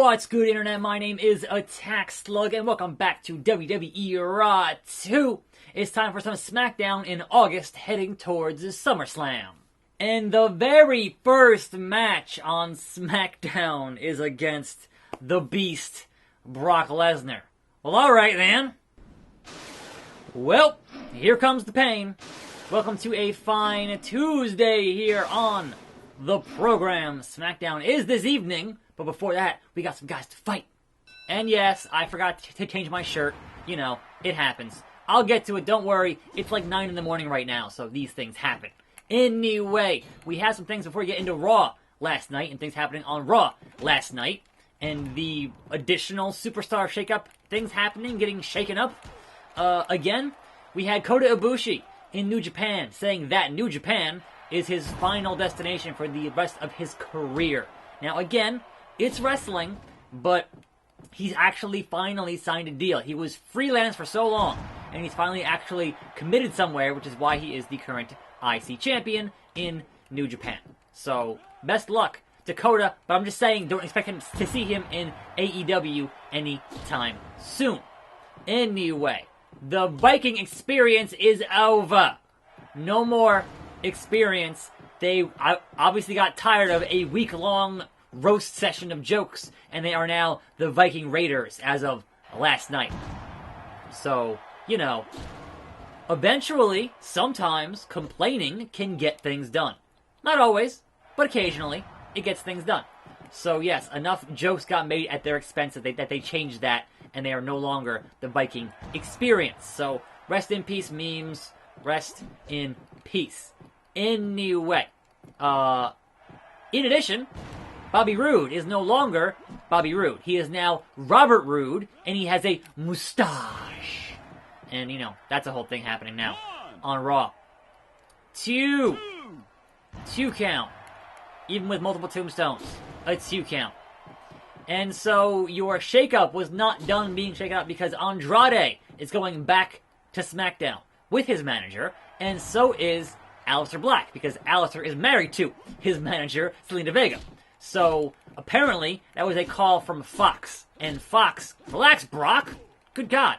What's good, Internet? My name is attackslug, and welcome back to WWE Raw 2. It's time for some SmackDown in August, heading towards SummerSlam. And the very first match on SmackDown is against the Beast, Brock Lesnar. Well, alright then. Well, here comes the pain. Welcome to a fine Tuesday here on the program. SmackDown is this evening, but before that, we got some guys to fight. And yes, I forgot to change my shirt. You know, it happens. I'll get to it, don't worry. It's like 9 in the morning right now, so these things happen. Anyway, we had some things before we get into Raw last night, and things happening on Raw last night. And the additional superstar shakeup things happening, getting shaken up. Again, we had Kota Ibushi in New Japan saying that New Japan is his final destination for the rest of his career. Now again, it's wrestling, but he's actually finally signed a deal. He was freelance for so long, and he's finally actually committed somewhere, which is why he is the current IC champion in New Japan. So, best luck to Kota, but I'm just saying, don't expect him to see him in AEW anytime soon. Anyway, the Viking experience is over. No more experience. They obviously got tired of a week-long roast session of jokes, and they are now the Viking Raiders as of last night. So, you know, eventually, sometimes, complaining can get things done. Not always, but occasionally, it gets things done. So yes, enough jokes got made at their expense that they changed that, and they are no longer the Viking experience. So, rest in peace, memes. Rest in peace. Anyway, in addition, Bobby Roode is no longer Bobby Roode. He is now Robert Roode, and he has a mustache. And, you know, that's a whole thing happening now on Raw. Two count. Even with multiple tombstones, a 2 count. And so your shakeup was not done being shaken up because Andrade is going back to SmackDown with his manager, and so is Aleister Black, because Aleister is married to his manager, Zelina Vega. So, apparently, that was a call from Fox. And Fox, relax, Brock! Good God.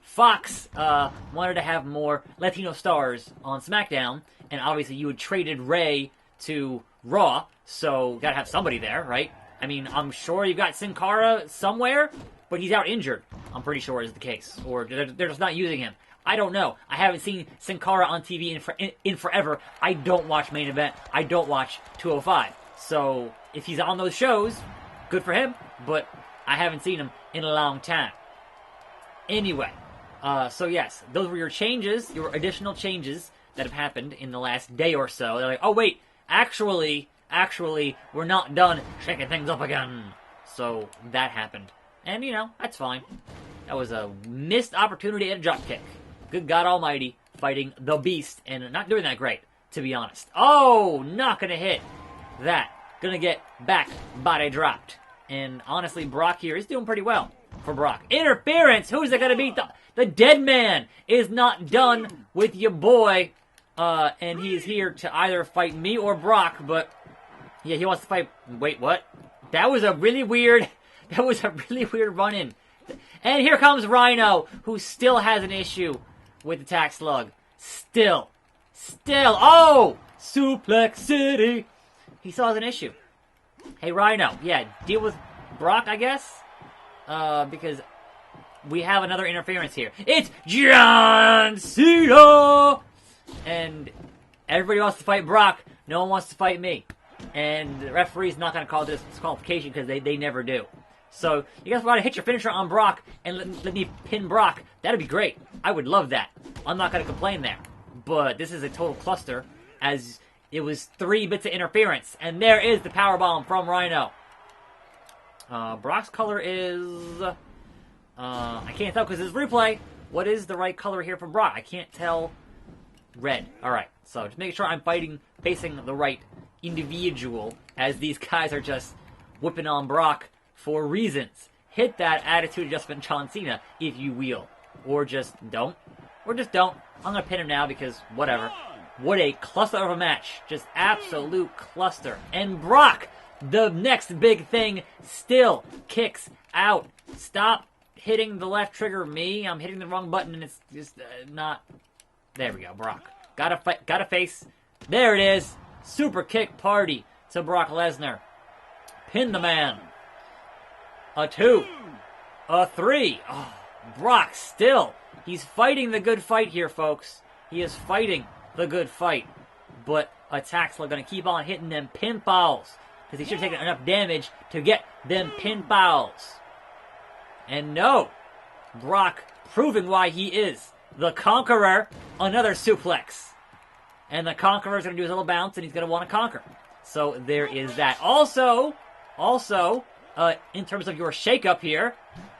Fox wanted to have more Latino stars on SmackDown, and obviously you had traded Ray to Raw, so gotta have somebody there, right? I mean, I'm sure you got Sin Cara somewhere, but he's out injured, I'm pretty sure is the case. Or they're just not using him. I don't know. I haven't seen Sin Cara on TV in forever. I don't watch Main Event. I don't watch 205. So, if he's on those shows, good for him, but I haven't seen him in a long time. Anyway, so yes, those were your changes, your additional changes that have happened in the last day or so. They're like, oh wait, actually, we're not done shaking things up again. So, that happened. And, you know, that's fine. That was a missed opportunity at a dropkick. Good God Almighty, fighting the Beast, and not doing that great, to be honest. Oh, not gonna hit that. Gonna get back body dropped. And honestly, Brock here is doing pretty well for Brock. Interference! Who's it gonna beat? The dead man is not done with your boy, and he is here to either fight me or Brock, but yeah, he wants to fight. Wait, what? That was a really weird run-in. And here comes Rhino, who still has an issue with the attackslug. Still. Oh! Suplex City! He still has an issue. Hey, Rhino. Yeah, deal with Brock, I guess? Because we have another interference here. It's John Cena! And everybody wants to fight Brock. No one wants to fight me. And the referee's not going to call this disqualification because they never do. So, you guys want to hit your finisher on Brock and let me pin Brock. That'd be great. I would love that. I'm not going to complain there. But this is a total cluster, as it was 3 bits of interference. And there is the powerbomb from Rhino. Brock's color is... I can't tell because it's replay. What is the right color here for Brock? I can't tell. Red. Alright, so just making sure I'm facing the right individual, as these guys are just whipping on Brock for reasons. Hit that attitude adjustment John Cena, if you will. Or just don't. Or just don't. I'm going to pin him now because whatever. What a cluster of a match. Just absolute cluster. And Brock The next big thing still kicks out. Stop hitting the left trigger, me. I'm hitting the wrong button, and it's just not... There we go, Brock. Gotta face. There it is. Super kick party to Brock Lesnar. Pin the man. A 2. A 3. Oh, Brock still. He's fighting the good fight here, folks. He is fighting the good fight. But attackslug going to keep on hitting them pinfalls. Because he should have taken enough damage to get them pinfalls. And no. Brock proving why he is the Conqueror. Another suplex. And the Conqueror's going to do his little bounce, and he's going to want to conquer. So there is that. Also, in terms of your shakeup here,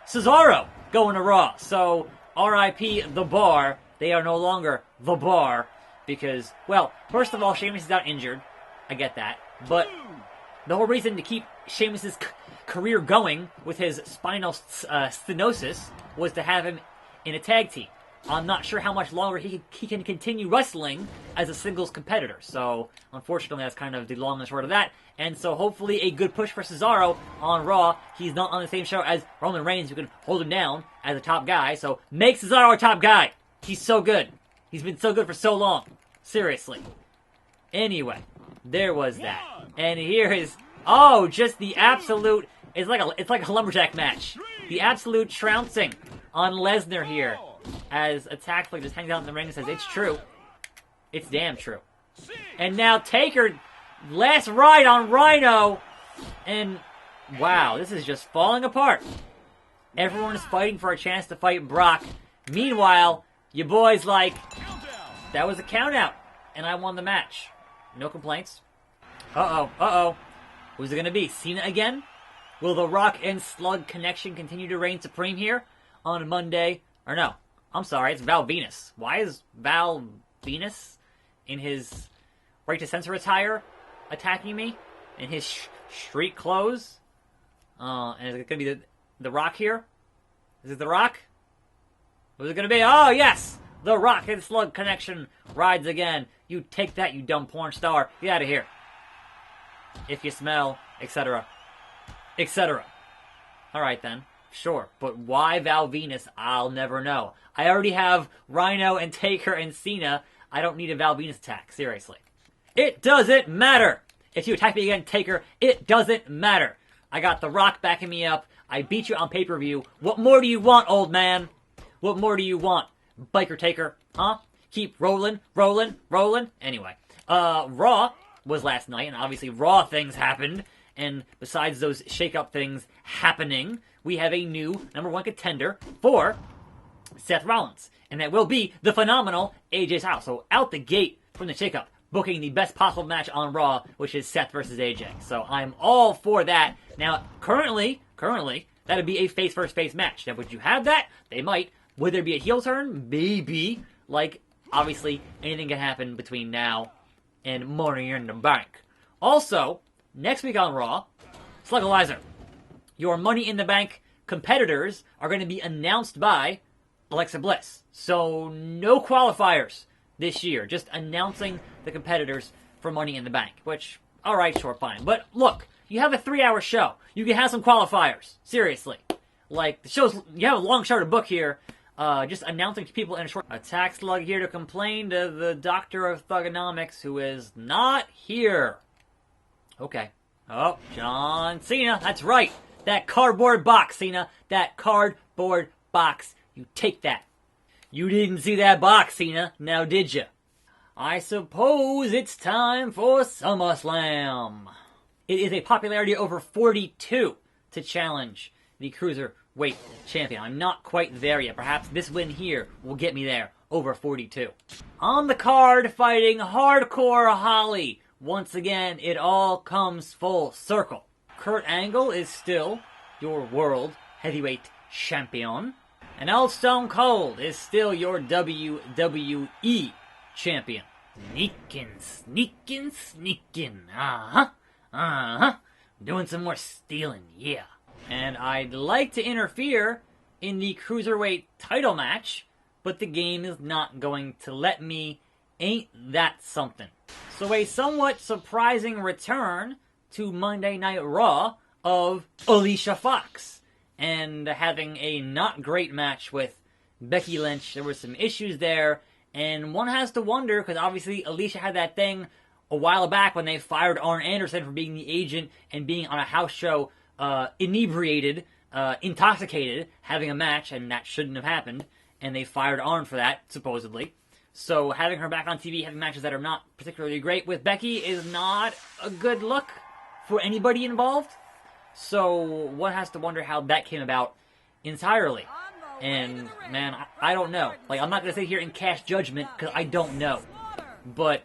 Cesaro going to Raw. So, R.I.P. The Bar. They are no longer The Bar. Because, well, first of all, Sheamus is out injured. I get that. But the whole reason to keep Sheamus' career going with his spinal stenosis was to have him in a tag team. I'm not sure how much longer he can continue wrestling as a singles competitor. So, unfortunately, that's kind of the long and short of that. And so, hopefully, a good push for Cesaro on Raw. He's not on the same show as Roman Reigns, who can hold him down as a top guy. So, make Cesaro a top guy. He's so good. He's been so good for so long. Seriously. Anyway, there was that. And here is, just the absolute, it's like a lumberjack match. The absolute trouncing on Lesnar here. As attackslug just hangs out in the ring and says, it's true. It's damn true. And now Taker, last ride on Rhino. And, wow, this is just falling apart. Everyone is fighting for a chance to fight Brock. Meanwhile, your boy's like, that was a count out. And I won the match. No complaints. Uh-oh. Who's it going to be? Cena again? Will the Rock and Slug connection continue to reign supreme here on Monday? Or no. I'm sorry, it's Val Venus. Why is Val Venus in his right to censor attire attacking me? In his street clothes? And is it going to be the Rock here? Is it the Rock? Who's it going to be? Oh, yes! The Rock and Slug connection rides again. You take that, you dumb porn star. Get out of here. If you smell, etc. etc. Alright then. Sure, but why Val Venus, I'll never know. I already have Rhino and Taker and Cena. I don't need a Val Venus attack, seriously. It doesn't matter! If you attack me again, Taker, it doesn't matter. I got The Rock backing me up. I beat you on pay-per-view. What more do you want, old man? What more do you want? Biker Taker, huh? Keep rolling. Anyway, Raw was last night, and obviously Raw things happened. And besides those shake-up things happening, we have a new number 1 contender for Seth Rollins. And that will be the phenomenal AJ Styles. So out the gate from the shake-up, booking the best possible match on Raw, which is Seth versus AJ. So I'm all for that. Now, currently, that would be a face-versus-face match. Now, would you have that? They might. Would there be a heel turn? Maybe. Like, obviously, anything can happen between now and Money in the Bank. Also, next week on Raw, Slugalizer. Your Money in the Bank competitors are going to be announced by Alexa Bliss. So, no qualifiers this year. Just announcing the competitors for Money in the Bank. Which, alright, sure, fine. But look, you have a 3-hour show. You can have some qualifiers. Seriously. Like, the show's, you have a long show to book here. Just announcing to people in a short... Attackslug here to complain to the Doctor of Thugonomics, who is not here. Okay. Oh, John Cena. That's right. That cardboard box, Cena. That cardboard box. You take that. You didn't see that box, Cena. Now did you? I suppose it's time for SummerSlam. It is a popularity over 42 to challenge the Cruiserweight Champion. I'm not quite there yet. Perhaps this win here will get me there, over 42. On the card, fighting Hardcore Holly. Once again, it all comes full circle. Kurt Angle is still your World Heavyweight Champion. And old Stone Cold is still your WWE Champion. Sneaking. Doing some more stealing, yeah. And I'd like to interfere in the Cruiserweight title match, but the game is not going to let me. Ain't that something? So a somewhat surprising return to Monday Night Raw of Alicia Fox and having a not great match with Becky Lynch. There were some issues there, and one has to wonder, because obviously Alicia had that thing a while back when they fired Arn Anderson for being the agent and being on a house show inebriated, intoxicated, having a match, and that shouldn't have happened, and they fired Arn for that, supposedly. So having her back on TV, having matches that are not particularly great with Becky is not a good look for anybody involved. So one has to wonder how that came about entirely. And, man, I don't know. Like, I'm not going to sit here and cast judgment, because I don't know. But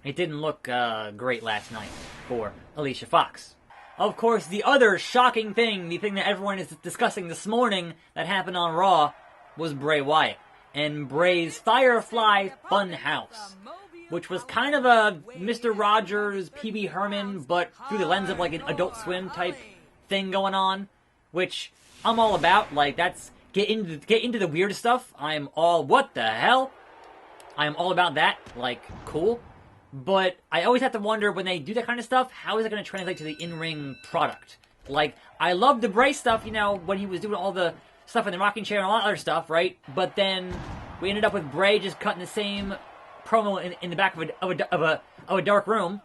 it didn't look great last night for Alicia Fox. Of course, the other shocking thing, the thing that everyone is discussing this morning that happened on Raw, was Bray Wyatt and Bray's Firefly Funhouse, which was kind of a Mr. Rogers, Pee-wee Herman, but through the lens of like an Adult Swim type thing going on, which I'm all about. Like, that's get into the weird stuff. I'm all, what the hell? I'm all about that. Like, cool. But I always have to wonder, when they do that kind of stuff, how is it going to translate to the in-ring product? Like, I love the Bray stuff, you know, when he was doing all the stuff in the rocking chair and all that other stuff, right? But then we ended up with Bray just cutting the same promo in the back of a dark room,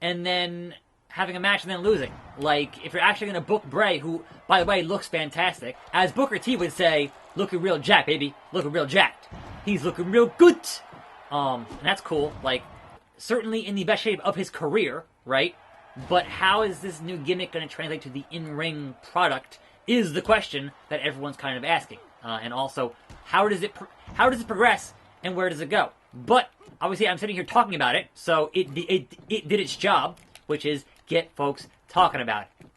and then having a match and then losing. Like, if you're actually going to book Bray, who, by the way, looks fantastic, as Booker T would say, looking real jacked, baby. Looking real jacked. He's looking real good. And that's cool. Like, certainly in the best shape of his career, right? But how is this new gimmick going to translate to the in-ring product is the question that everyone's kind of asking. And also, how does it progress and where does it go? But obviously, I'm sitting here talking about it, so it did its job, which is get folks talking about it.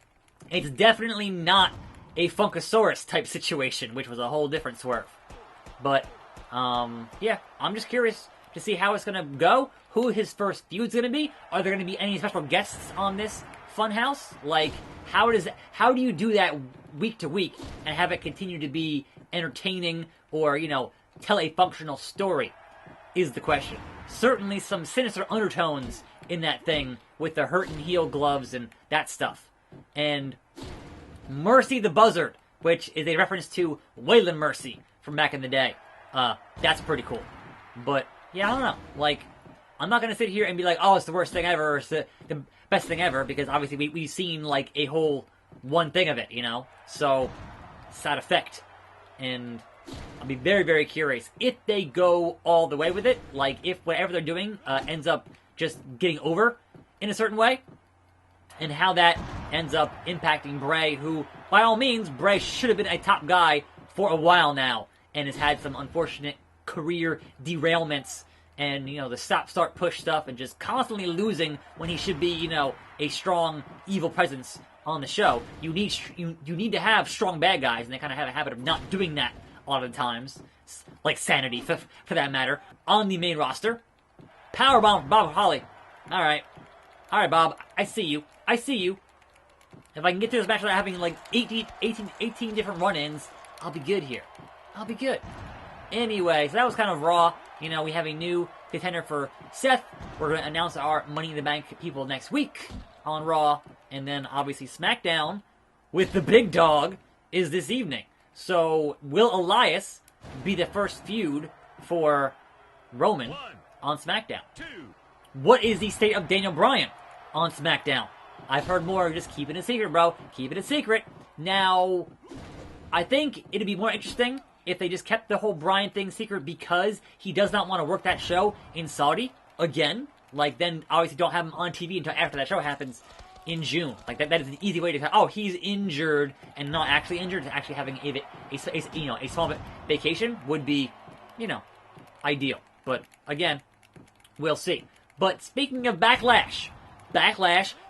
It's definitely not a Funkasaurus type situation, which was a whole different swerve. But yeah, I'm just curious to see how it's going to go, who his first feud's going to be. Are there going to be any special guests on this Funhouse? Like, how do you do that week to week and have it continue to be entertaining or, you know, tell a functional story is the question. Certainly some sinister undertones in that thing with the hurt and heal gloves and that stuff. And Mercy the Buzzard, which is a reference to Waylon Mercy from back in the day. That's pretty cool. But, yeah, I don't know. Like, I'm not going to sit here and be like, oh, it's the worst thing ever, or it's the best thing ever, because obviously we've seen, like, a whole one thing of it, you know? So, side effect. And I'll be very, very curious if they go all the way with it, like, if whatever they're doing ends up just getting over in a certain way, and how that ends up impacting Bray, who, by all means, Bray should have been a top guy for a while now, and has had some unfortunate career derailments, and, you know, the stop-start push stuff, and just constantly losing when he should be, you know, a strong, evil presence on the show. You need to have strong bad guys, and they kind of have a habit of not doing that a lot of the times, like Sanity, for that matter, on the main roster. Powerbomb for Bob Holly. All right, Bob, I see you. If I can get through this match without having, like, 18 different run-ins, I'll be good here. I'll be good. Anyway, so that was kind of Raw. You know, we have a new contender for Seth. We're going to announce our Money in the Bank people next week on Raw. And then, obviously, SmackDown with the big dog is this evening. So, will Elias be the first feud for Roman on SmackDown? What is the state of Daniel Bryan on SmackDown? I've heard more. Just keep it a secret, bro. Keep it a secret. Now, I think it'd be more interesting if they just kept the whole Bryan thing secret, because he does not want to work that show in Saudi again. Like, then obviously don't have him on TV until after that show happens in June. Like, that is an easy way to say, oh, he's injured and not actually injured. Actually having a small vacation would be, you know, ideal. But again, we'll see. But speaking of Backlash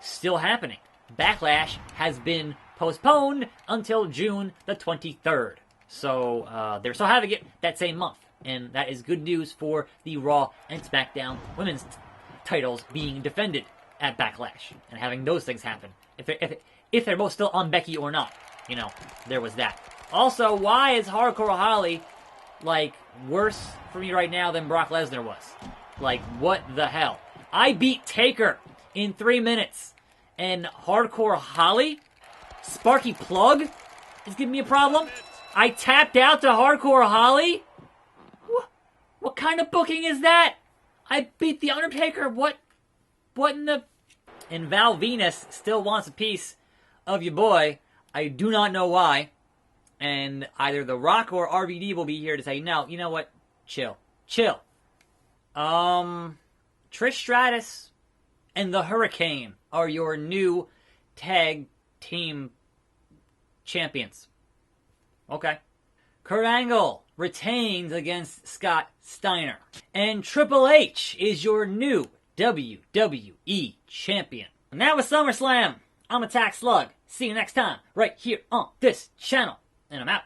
still happening. Backlash has been postponed until June the 23rd. So, they're still having it that same month. And that is good news for the Raw and SmackDown women's titles being defended at Backlash. And having those things happen. If they're both still on Becky or not. You know, there was that. Also, why is Hardcore Holly, like, worse for me right now than Brock Lesnar was? Like, what the hell? I beat Taker in 3 minutes. And Hardcore Holly? Sparky Plug is giving me a problem? I tapped out to Hardcore Holly? What kind of booking is that? I beat The Undertaker. What in the... And Val Venus still wants a piece of your boy. I do not know why. And either The Rock or RVD will be here to say, no, you know what? Chill. Trish Stratus and the Hurricane are your new tag team champions. Okay. Kurt Angle retains against Scott Steiner. And Triple H is your new WWE champion. And that was SummerSlam. I'm Attack Slug. See you next time right here on this channel. And I'm out.